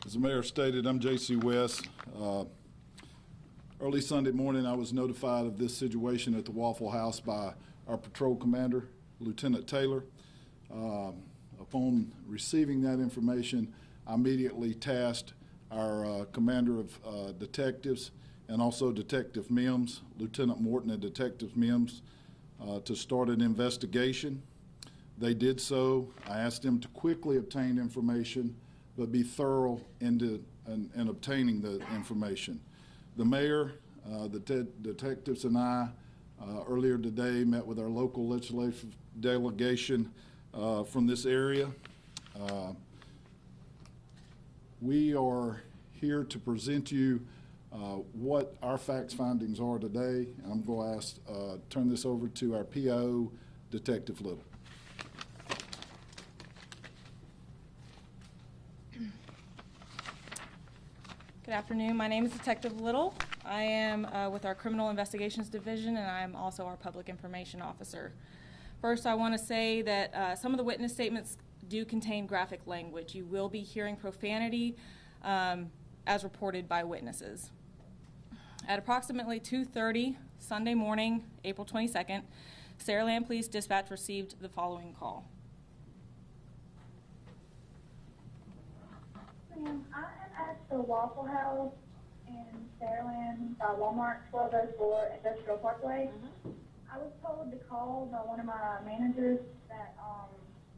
As the mayor stated, I'm J.C. West. Early Sunday morning, I was notified of this situation at the Waffle House by our patrol commander, Lieutenant Taylor. Upon receiving that information, I immediately tasked our commander of detectives and also Detective Mims, Lieutenant Morton and Detective Mims, to start an investigation. They did so. I asked them to quickly obtain information, but be thorough in obtaining the information. The mayor, the detectives, and I earlier today met with our local legislative delegation from this area. We are here to present you what our facts findings are today. I'm going to turn this over to our PIO, Detective Little. Good afternoon. My name is Detective Little. I am with our Criminal Investigations Division, and I'm also our Public Information Officer. First, I want to say that some of the witness statements do contain graphic language. You will be hearing profanity as reported by witnesses. At approximately 2:30 Sunday morning, April 22nd, Saraland Police Dispatch received the following call. Ma'am, I am at the Waffle House in Saraland by Walmart, 1204 Industrial Parkway. I was told to call by one of my managers that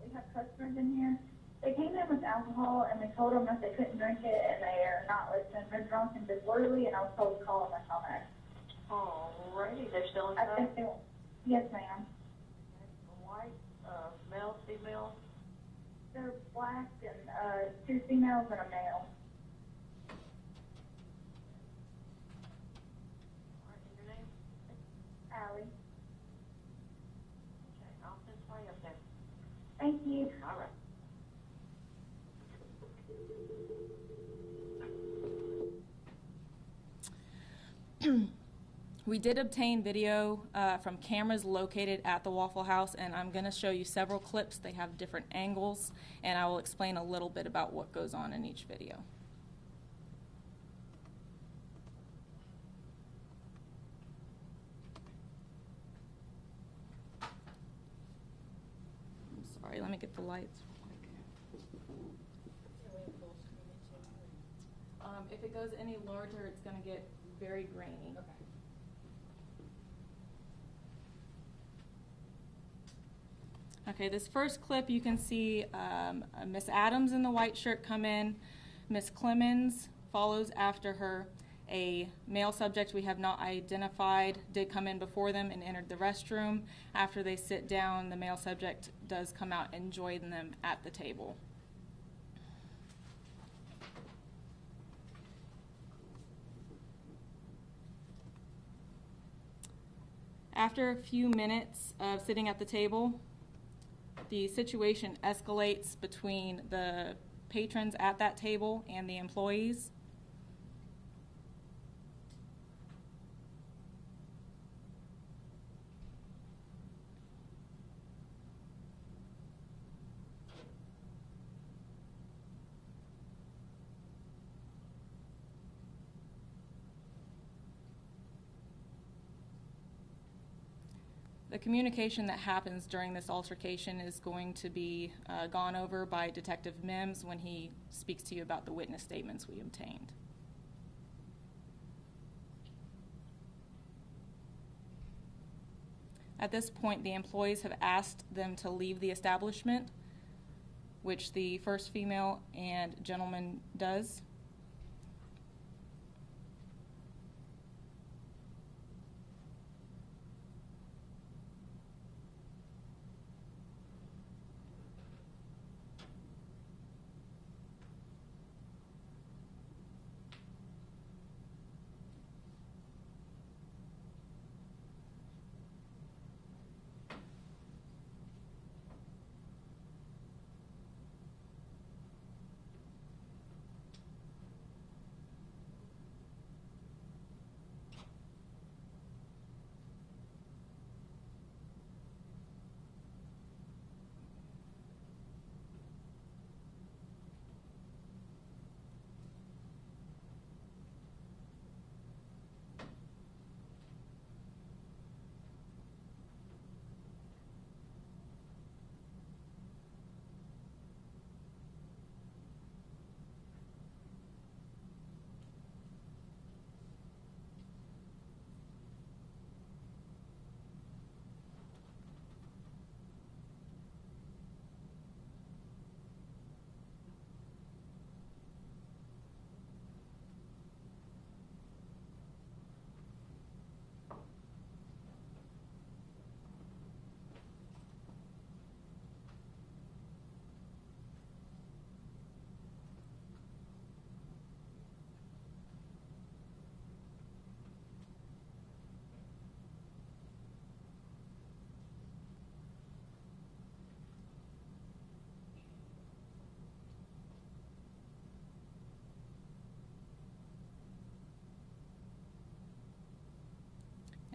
we have customers in here. They came in with alcohol and they told them that they couldn't drink it and they are not listening. They're drunk and disorderly, and I was told to call them and tell that. Alrighty, they're still inside? I think they will. Yes, ma'am. White, male, female? They're black and 2 females and a male. Alright, and your name? Allie. Okay, I'll send somebody up there. Thank you. Alright. We did obtain video from cameras located at the Waffle House, and I'm going to show you several clips. They have different angles, and I will explain a little bit about what goes on in each video. I'm sorry, let me get the lights. If it goes any larger, it's going to get very grainy. Okay. Okay, this first clip you can see Miss Adams in the white shirt come in. Miss Clemens follows after her. A male subject we have not identified did come in before them and entered the restroom. After they sit down, the male subject does come out and join them at the table. After a few minutes of sitting at the table, the situation escalates between the patrons at that table and the employees. The communication that happens during this altercation is going to be gone over by Detective Mims when he speaks to you about the witness statements we obtained. At this point, the employees have asked them to leave the establishment, which the first female and gentleman does.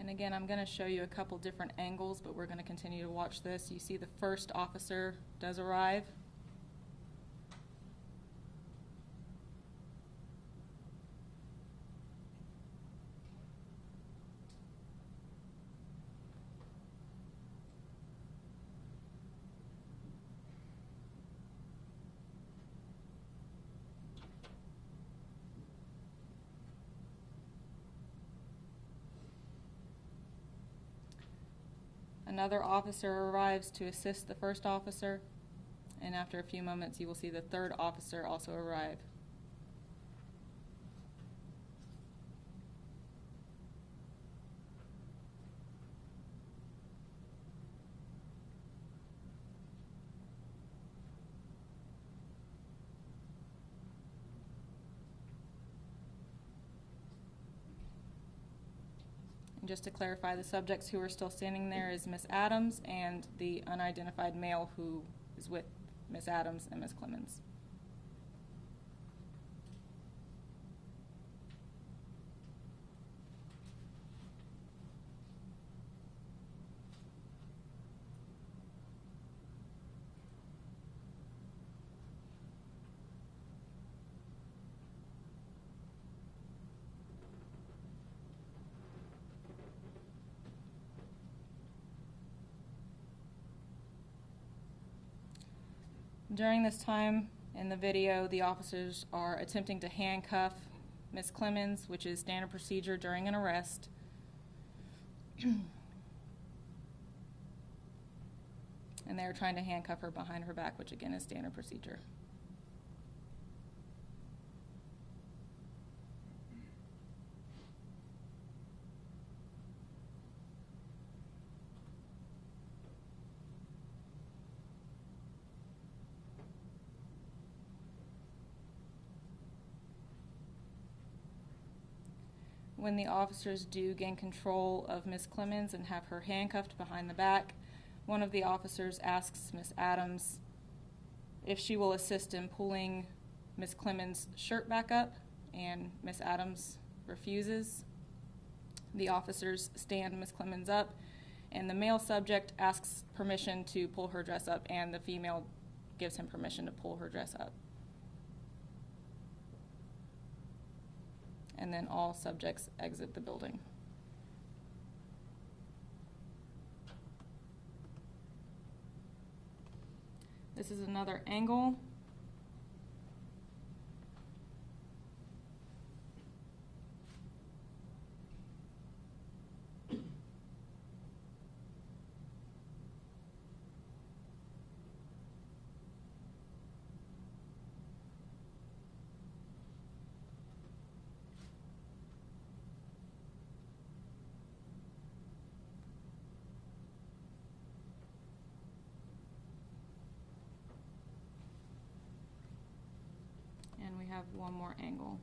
And again, I'm going to show you a couple different angles, but we're going to continue to watch this. You see the first officer does arrive. Another officer arrives to assist the first officer, and after a few moments you will see the third officer also arrive. And just to clarify, the subjects who are still standing there is Miss Adams and the unidentified male who is with Miss Adams and Miss Clemens. During this time in the video, the officers are attempting to handcuff Miss Clemens, which is standard procedure during an arrest. And they're trying to handcuff her behind her back, which again is standard procedure. When the officers do gain control of Miss Clemens and have her handcuffed behind the back, one of the officers asks Miss Adams if she will assist in pulling Miss Clemens' shirt back up, and Miss Adams refuses. The officers stand Miss Clemens up, and the male subject asks permission to pull her dress up, and the female gives him permission to pull her dress up. And then all subjects exit the building. This is another angle. And we have one more angle.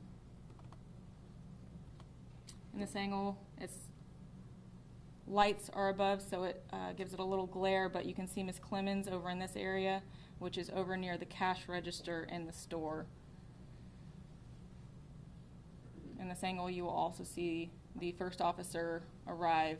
In this angle, lights are above, so it gives it a little glare, but you can see Miss Clemens over in this area, which is over near the cash register in the store. In this angle, you will also see the first officer arrive.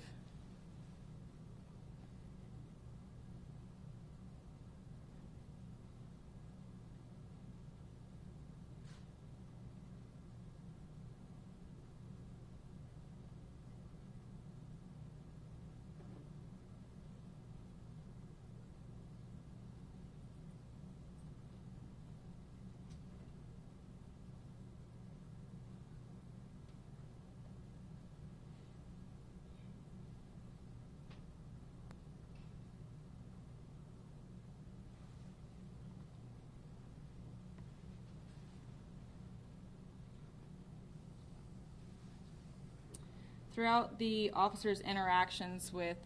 Throughout the officer's interactions with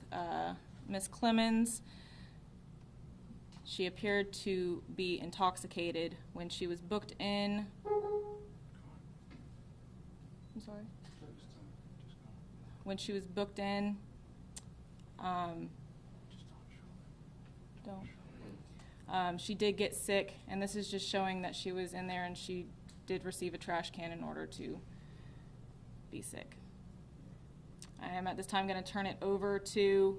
Miss Clemens, she appeared to be intoxicated when she was booked in. I'm sorry. When she was booked in, she did get sick, and this is just showing that she was in there and she did receive a trash can in order to be sick. I am at this time going to turn it over to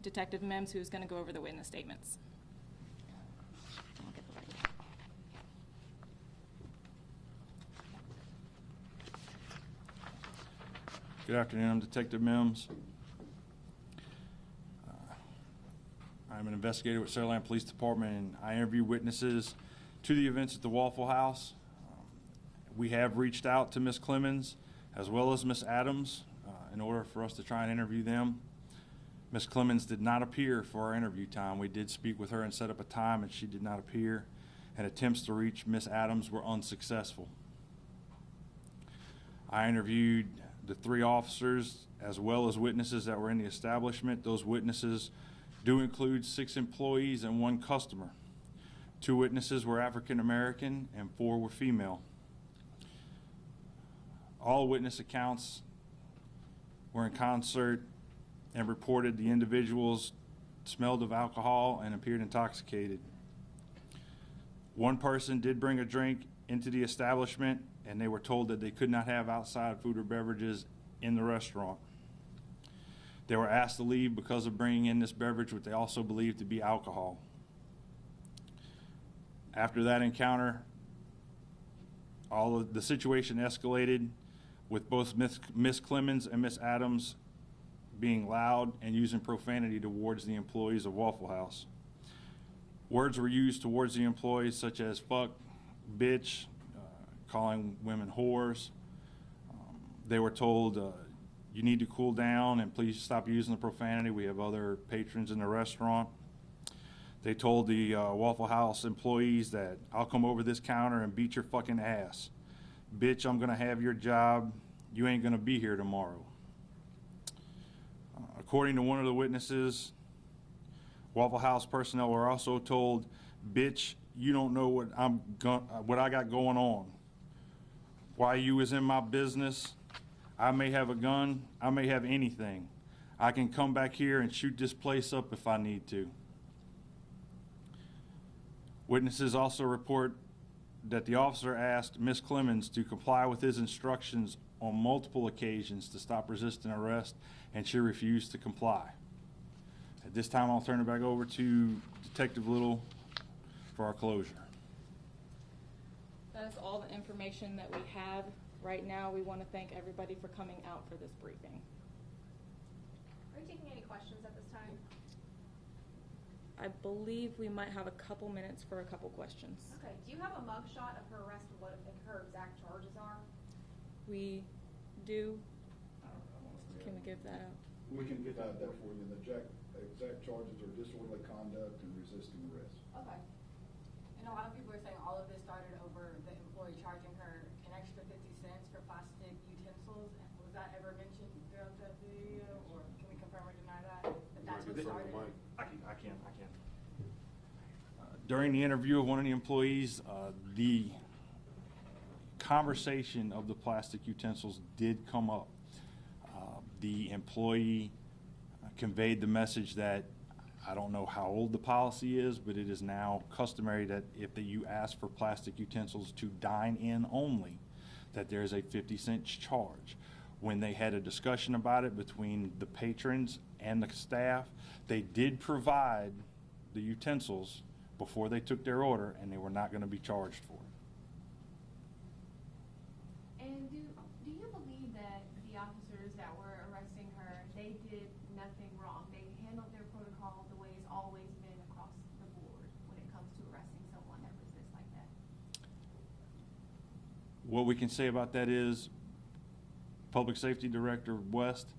Detective Mims, who's going to go over the witness statements. I'll get the right. Good afternoon, I'm Detective Mims. I'm an investigator with Saraland Police Department, and I interview witnesses to the events at the Waffle House. We have reached out to Ms. Clemens as well as Ms. Adams in order for us to try and interview them. Ms. Clemens did not appear for our interview time. We did speak with her and set up a time, and she did not appear, and attempts to reach Ms. Adams were unsuccessful. I interviewed the 3 officers as well as witnesses that were in the establishment. Those witnesses do include 6 employees and 1 customer. 2 witnesses were African American and 4 were female. All witness accounts were in concert and reported the individuals smelled of alcohol and appeared intoxicated. 1 person did bring a drink into the establishment, and they were told that they could not have outside food or beverages in the restaurant. They were asked to leave because of bringing in this beverage, which they also believed to be alcohol. After that encounter, all of the situation escalated, with both Ms. Clemens and Ms. Adams being loud and using profanity towards the employees of Waffle House. Words were used towards the employees such as fuck, bitch, calling women whores. They were told, you need to cool down and please stop using the profanity. We have other patrons in the restaurant. They told the Waffle House employees that I'll come over this counter and beat your fucking ass. Bitch, I'm gonna have your job. You ain't gonna be here tomorrow. According to one of the witnesses, Waffle House personnel were also told, bitch, you don't know what I got going on. Why you was in my business? I may have a gun, I may have anything. I can come back here and shoot this place up if I need to. Witnesses also report that the officer asked Ms. Clemens to comply with his instructions on multiple occasions to stop resisting arrest, and she refused to comply. At this time, I'll turn it back over to Detective Little for our closure. That is all the information that we have right now. We want to thank everybody for coming out for this briefing. Are you taking any questions at this time? I believe we might have a couple minutes for a couple questions. Okay. Do you have a mugshot of her arrest and what her exact charges are? We do. Can we give that out? We can get that there for you. The exact charges are disorderly conduct and resisting arrest. Okay. And a lot of people are saying all of this started over the employee charging her an extra 50 cents for plastic utensils. Was that ever mentioned throughout the video, or can we confirm or deny that? That that's what started it? I can. During the interview of one of the employees, the conversation of the plastic utensils did come up. The employee conveyed the message that I don't know how old the policy is, but it is now customary that if you ask for plastic utensils to dine in only, that there's a 50-cent charge. When they had a discussion about it between the patrons and the staff, they did provide the utensils before they took their order, and they were not going to be charged for it. And do you believe that the officers that were arresting her, they did nothing wrong? They handled their protocol the way it's always been across the board when it comes to arresting someone that resists like that? What we can say about that is Public Safety Director West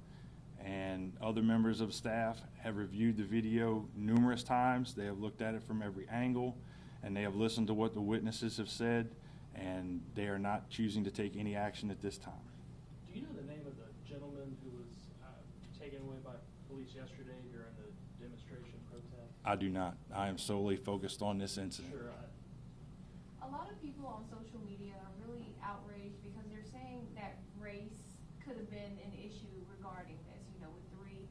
and other members of staff have reviewed the video numerous times. They have looked at it from every angle, and they have listened to what the witnesses have said, and they are not choosing to take any action at this time. Do you know the name of the gentleman who was taken away by police yesterday during the demonstration protest? I do not. I am solely focused on this incident. Sure. A lot of people on social media are really outraged because they're saying that race could have been an issue regarding this, with 3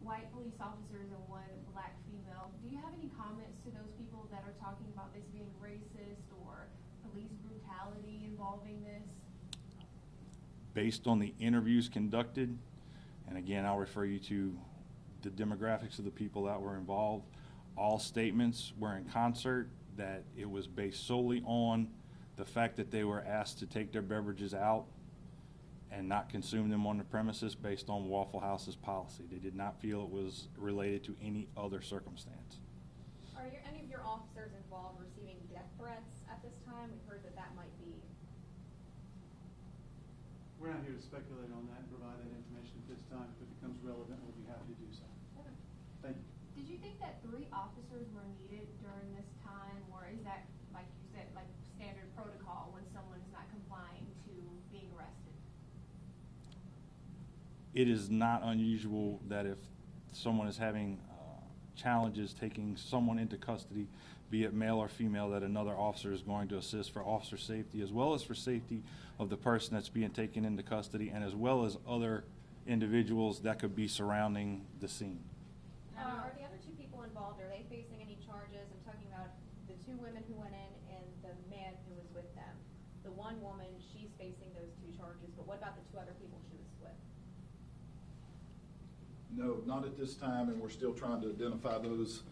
white police officers and 1 black female. Do you have any comments to those people that are talking about this being racist or police brutality involving this? Based on the interviews conducted And again, I'll refer you to the demographics of the people that were involved. All statements were in concert, that it was based solely on the fact that they were asked to take their beverages out and not consume them on the premises based on Waffle House's policy. They did not feel it was related to any other circumstance. Are any of your officers involved receiving death threats at this time? We've heard that that might be. We're not here to speculate on that and provide that information at this time. If it becomes relevant, we'll be happy to do so. Okay. Thank you. Did you think that 3 officers were needed during this time, or is that, like you said, like standard protocol when someone is not complying to being arrested? It is not unusual that if someone is having challenges taking someone into custody, be it male or female, that another officer is going to assist for officer safety, as well as for safety of the person that's being taken into custody, and as well as other individuals that could be surrounding the scene. Are the other 2 people involved, are they facing any charges? I'm talking about the 2 women who went in and the man who was with them. The one woman, she's facing those 2 charges, but what about the 2 other people she was with? No, not at this time, and we're still trying to identify those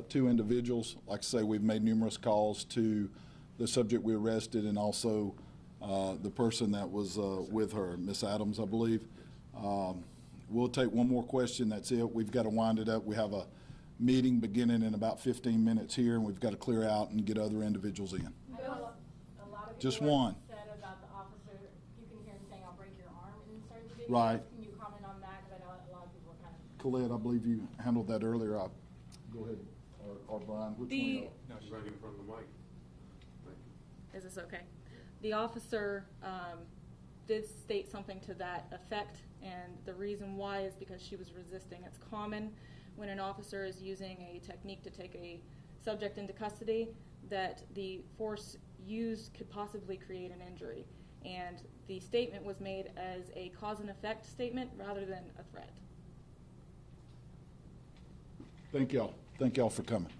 2 individuals. Like I say, we've made numerous calls to the subject we arrested and also the person that was with her, Miss Adams, I believe. We'll take one more question, that's it. We've got to wind it up. We have a meeting beginning in about 15 minutes here, and we've got to clear out and get other individuals in. I know a lot of Just people one. said about the officer, you can hear him saying, "I'll break your arm" in certain videos. Right. Can you comment on that? Because I know a lot of people are kind of. Colette, I believe you handled that earlier. Go ahead, or Brian, which one? The, No, she's right in front of the mic. is this okay? The officer did state something to that effect, and the reason why is because she was resisting. It's common when an officer is using a technique to take a subject into custody that the force used could possibly create an injury. And the statement was made as a cause and effect statement rather than a threat. Thank y'all. Thank y'all for coming.